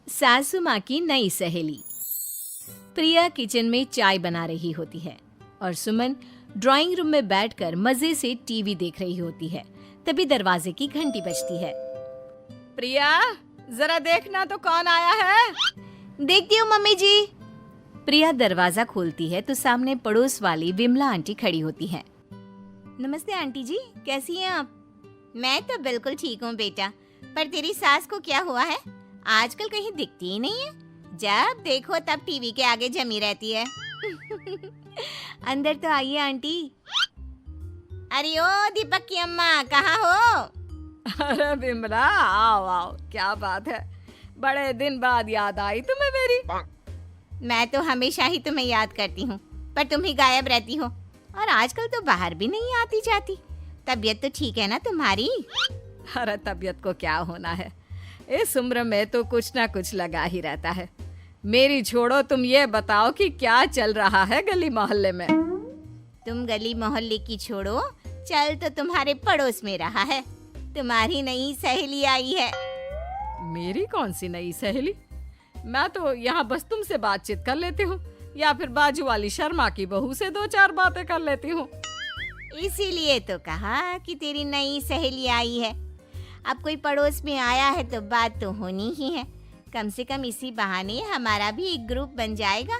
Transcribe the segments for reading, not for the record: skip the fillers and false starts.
सासू माँ की नई सहेली। प्रिया किचन में चाय बना रही होती है और सुमन ड्राइंग रूम में बैठकर मजे से टीवी देख रही होती है। तभी दरवाजे की घंटी बजती है। प्रिया, जरा देखना तो कौन आया है। देखती हूँ मम्मी जी। प्रिया दरवाजा खोलती है तो सामने पड़ोस वाली विमला आंटी खड़ी होती है। नमस्ते आंटी जी, कैसी हैं आप? मैं तो बिल्कुल ठीक हूँ बेटा, पर तेरी सास को क्या हुआ है? आजकल कहीं दिखती ही नहीं है। जब देखो तब टीवी के आगे जमी रहती है। अंदर तो आइए आंटी। अरे ओ दीपक की अम्मा, कहाँ हो? अरे बिमला, आओ आओ, क्या बात है, बड़े दिन बाद याद आई तुम्हें मेरी। मैं तो हमेशा ही तुम्हें याद करती हूँ, पर तुम ही गायब रहती हो और आजकल तो बाहर भी नहीं आती जाती। तबीयत तो ठीक है ना तुम्हारी? अरे तबीयत को क्या होना है, इस उम्र में तो कुछ ना कुछ लगा ही रहता है। मेरी छोड़ो, तुम ये बताओ कि क्या चल रहा है गली मोहल्ले में। तुम गली मोहल्ले की छोड़ो, चल तो तुम्हारे पड़ोस में रहा है। तुम्हारी नई सहेली आई है। मेरी कौन सी नई सहेली? मैं तो यहाँ बस तुमसे बातचीत कर लेती हूँ या फिर बाजू वाली शर्मा की बहू से दो चार बातें कर लेती हूँ। इसीलिए तो कहा कि तेरी नई सहेली आई है। अब कोई पड़ोस में आया है तो बात तो होनी ही है। कम से कम इसी बहाने हमारा भी एक ग्रुप बन जाएगा।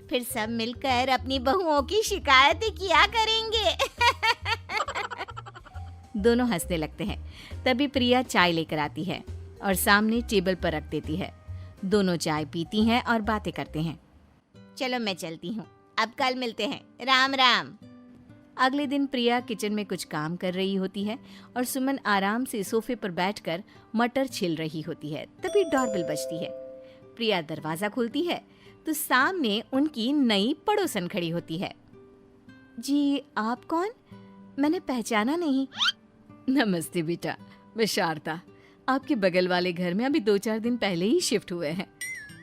फिर सब मिलकर अपनी बहुओं की शिकायतें किया करेंगे। दोनों हंसने लगते हैं। तभी प्रिया चाय लेकर आती है और सामने टेबल पर रख देती है। दोनों चाय पीती हैं और बातें करते हैं। चलो मैं चलती हूँ, अब कल मिलते हैं। राम राम। अगले दिन प्रिया किचन में कुछ काम कर रही होती है और सुमन आराम से सोफे पर बैठकर मटर छिल रही होती है। तभी डोरबेल बजती है। प्रिया दरवाजा खोलती है तो सामने उनकी नई पड़ोसन खड़ी होती है। जी, आप कौन? मैंने पहचाना नहीं। नमस्ते बेटा, मैं शारदा, आपके बगल वाले घर में अभी 2-4 दिन पहले ही शिफ्ट हुए हैं।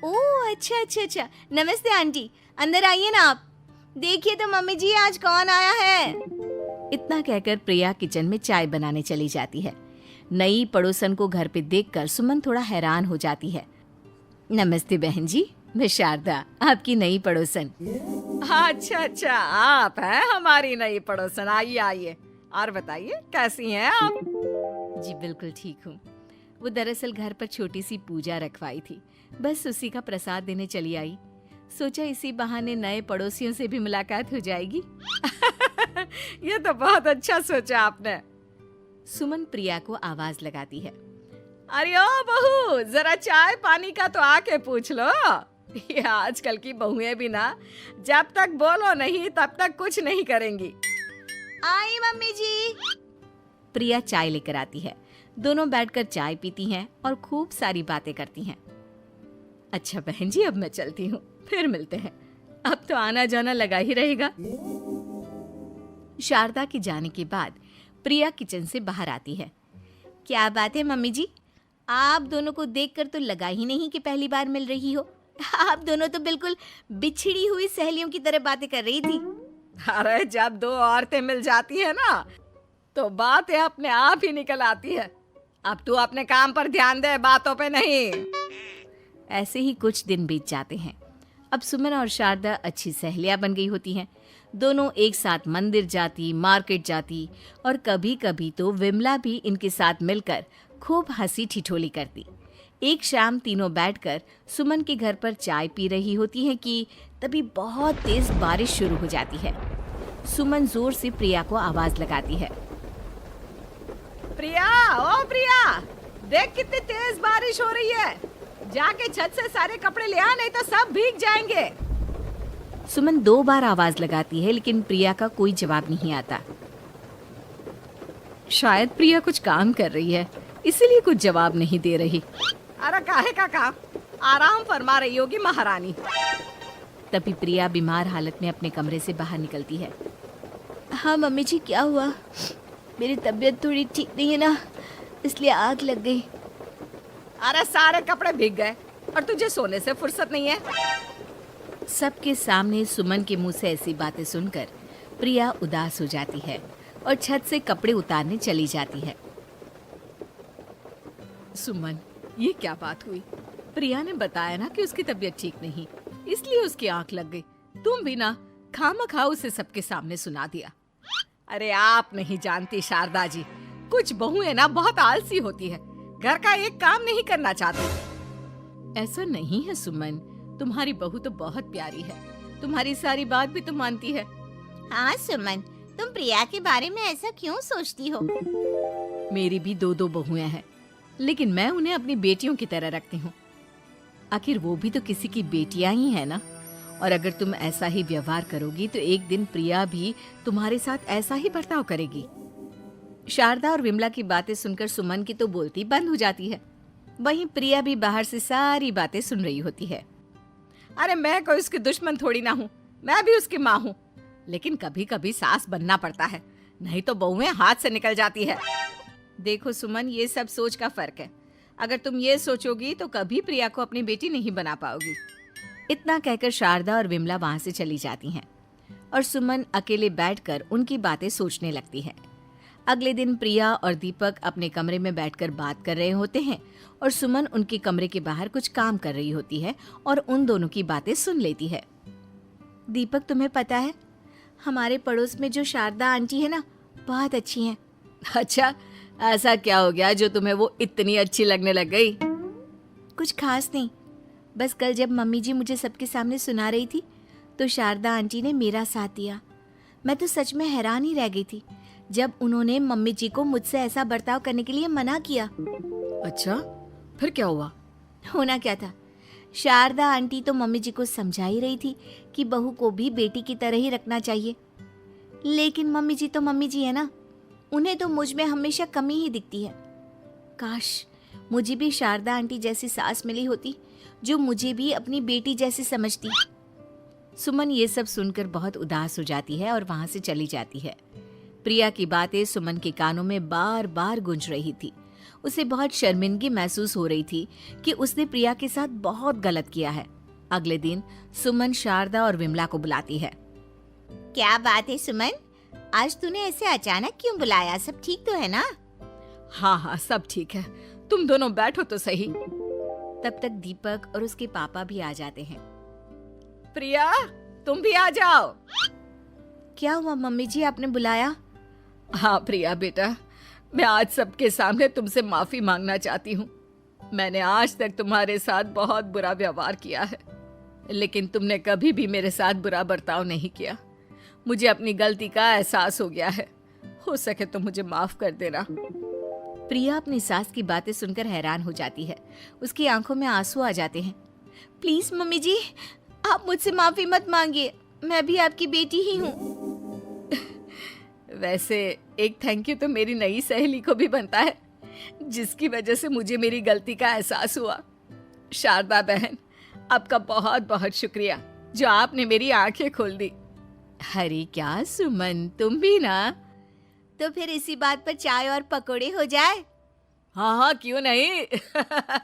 ओह अच्छा अच्छा अच्छा, नमस्ते आंटी, अंदर आइए ना आप। देखिए तो मम्मी जी, आज कौन आया है। इतना कहकर प्रिया किचन में चाय बनाने चली जाती है। नई पड़ोसन को घर पे देखकर सुमन थोड़ा हैरान हो जाती है। नमस्ते बहन जी, मैं शारदा, आपकी नई पड़ोसन। अच्छा अच्छा, आप हैं हमारी नई पड़ोसन। आइए आइए, और बताइए कैसी हैं आप? जी बिल्कुल ठीक हूँ। वो दरअसल घर पर छोटी सी पूजा रखवाई थी, बस उसी का प्रसाद देने चली आई। सोचा इसी बहाने नए पड़ोसियों से भी मुलाकात हो जाएगी। ये तो बहुत अच्छा सोचा आपने। सुमन प्रिया को आवाज लगाती है। अरे ओ बहू, जरा चाय पानी का तो आके पूछ लो। ये आजकल की बहुएं भी ना, जब तक बोलो नहीं तब तक कुछ नहीं करेंगी। आई मम्मी जी। प्रिया चाय लेकर आती है। दोनों बैठकर चाय पीती हैं और खूब सारी बातें करती हैं। अच्छा बहन जी, अब मैं चलती हूँ, फिर मिलते हैं। अब तो आना जाना लगा ही रहेगा। शारदा के जाने के बाद प्रिया किचन से बाहर आती है। क्या बात है मम्मी जी, आप दोनों को देखकर तो लगा ही नहीं कि पहली बार मिल रही हो। आप दोनों तो बिल्कुल बिछड़ी हुई सहेलियों की तरह बातें कर रही थी। अरे जब दो औरतें मिल जाती है ना, तो बातें अपने आप ही निकल आती है। अब तू अपने काम पर ध्यान दे, बातों पे नहीं। ऐसे ही कुछ दिन बीत जाते हैं। अब सुमन और शारदा अच्छी सहेलियां बन गई होती हैं। दोनों एक साथ मंदिर जाती, मार्केट जाती और कभी कभी तो विमला भी इनके साथ मिलकर खूब हंसी ठिठोली करती। एक शाम तीनों बैठकर सुमन के घर पर चाय पी रही होती हैं कि तभी बहुत तेज बारिश शुरू हो जाती है। सुमन जोर से प्रिया को आवाज लगाती है। प्रिया, ओ प्रिया, देख कितनी तेज बारिश हो रही है। जाके छत से सारे कपड़े ले आ, नहीं तो सब भीग जाएंगे। सुमन 2 बार आवाज लगाती है लेकिन प्रिया का कोई जवाब नहीं आता। शायद प्रिया कुछ काम कर रही है, इसीलिए कुछ जवाब नहीं दे रही। अरे काहे का काम, आराम फरमा रही होगी महारानी। तभी प्रिया बीमार हालत में अपने कमरे से बाहर निकलती है। हाँ मम्मी जी, क्या हुआ? मेरी तबीयत थोड़ी ठीक नहीं है ना, इसलिए आग लग गई। अरे सारे कपड़े भीग गए और तुझे सोने से फुर्सत नहीं है। सबके सामने सुमन के मुंह से ऐसी बातें सुनकर प्रिया उदास हो जाती है और छत से कपड़े उतारने चली जाती है। सुमन, ये क्या बात हुई? प्रिया ने बताया ना कि उसकी तबीयत ठीक नहीं, इसलिए उसकी आंख लग गई। तुम भी ना खामखा उसे सबके सामने सुना दिया। अरे आप नहीं जानती शारदा जी, कुछ बहुएं ना बहुत आलसी होती है, घर का एक काम नहीं करना चाहती। ऐसा नहीं है सुमन, तुम्हारी बहू तो बहुत प्यारी है, तुम्हारी सारी बात भी तो मानती है। हाँ सुमन, तुम प्रिया के बारे में ऐसा क्यों सोचती हो? मेरी भी दो बहुएं हैं, लेकिन मैं उन्हें अपनी बेटियों की तरह रखती हूँ। आखिर वो भी तो किसी की बेटियां ही है ना। और अगर तुम ऐसा ही व्यवहार करोगी तो एक दिन प्रिया भी तुम्हारे साथ ऐसा ही बर्ताव करेगी। शारदा और विमला की बातें सुनकर सुमन की तो बोलती बंद हो जाती है। वहीं प्रिया भी बाहर से सारी बातें सुन रही होती है। अरे मैं कोई उसकी दुश्मन थोड़ी ना हूँ, मैं भी उसकी माँ हूँ, लेकिन कभी कभी सास बनना पड़ता है, नहीं तो बहुएं हाथ से निकल जाती है। देखो सुमन, ये सब सोच का फर्क है। अगर तुम ये सोचोगी तो कभी प्रिया को अपनी बेटी नहीं बना पाओगी। इतना कहकर शारदा और विमला वहां से चली जाती हैं और सुमन अकेले बैठकर उनकी बातें सोचने लगती है। अगले दिन प्रिया और दीपक अपने कमरे में बैठकर बात कर रहे होते हैं और सुमन उनके कमरे के बाहर कुछ काम कर रही होती है और उन दोनों की बातें सुन लेती है। दीपक, तुम्हें पता है हमारे पड़ोस में जो शारदा आंटी है ना, बहुत अच्छी हैं। अच्छा, ऐसा क्या हो गया जो तुम्हें वो इतनी अच्छी लगने लग गई? कुछ खास नहीं, बस कल जब मम्मी जी मुझे सबके सामने सुना रही थी तो शारदा आंटी ने मेरा साथ दिया। मैं तो सच में हैरान ही रह गई थी जब उन्होंने मम्मी जी को मुझसे ऐसा बर्ताव करने के लिए मना किया। अच्छा, फिर क्या हुआ? होना क्या था, शारदा आंटी तो मम्मी जी को समझा ही रही थी कि बहू को भी बेटी की तरह ही रखना चाहिए, लेकिन मम्मी जी तो मम्मी जी है ना, उन्हें तो मुझ में हमेशा कमी ही दिखती है। काश मुझे भी शारदा आंटी जैसी सास मिली होती जो मुझे भी अपनी बेटी जैसी समझती। सुमन ये सब सुनकर बहुत उदास हो जाती है और वहां से चली जाती है। प्रिया की बातें सुमन के कानों में बार बार गूंज रही थी। उसे बहुत शर्मिंदगी महसूस हो रही थी कि उसने प्रिया के साथ बहुत गलत किया है। अगले दिन सुमन शारदा और विमला को बुलाती है। क्या बात है सुमन, आज तूने ऐसे अचानक क्यों बुलाया? सब ठीक तो है ना? हाँ, सब ठीक है, तुम दोनों बैठो तो सही। तब तक दीपक और उसके पापा भी आ जाते हैं। प्रिया, तुम भी आ जाओ। क्या हुआ मम्मी जी, आपने बुलाया? हाँ प्रिया बेटा, मैं आज सबके सामने तुमसे माफी मांगना चाहती हूँ। मैंने आज तक तुम्हारे साथ बहुत बुरा व्यवहार किया है, लेकिन तुमने कभी भी मेरे साथ बुरा बर्ताव नहीं किया। मुझे अपनी गलती का एहसास हो गया है, हो सके तो मुझे माफ कर देना। प्रिया अपनी सास की बातें सुनकर हैरान हो जाती है। उसकी आंखों में आंसू आ जाते हैं। प्लीज मम्मी जी, आप मुझसे माफी मत मांगिए, मैं भी आपकी बेटी ही हूँ। वैसे एक थैंक यू तो मेरी नई सहेली को भी बनता है, जिसकी वजह से मुझे मेरी गलती का एहसास हुआ। शारदा बहन, आपका बहुत बहुत शुक्रिया जो आपने मेरी आंखें खोल दी। अरे क्या सुमन, तुम भी ना। तो फिर इसी बात पर चाय और पकोड़े हो जाए। हाँ, क्यों नहीं।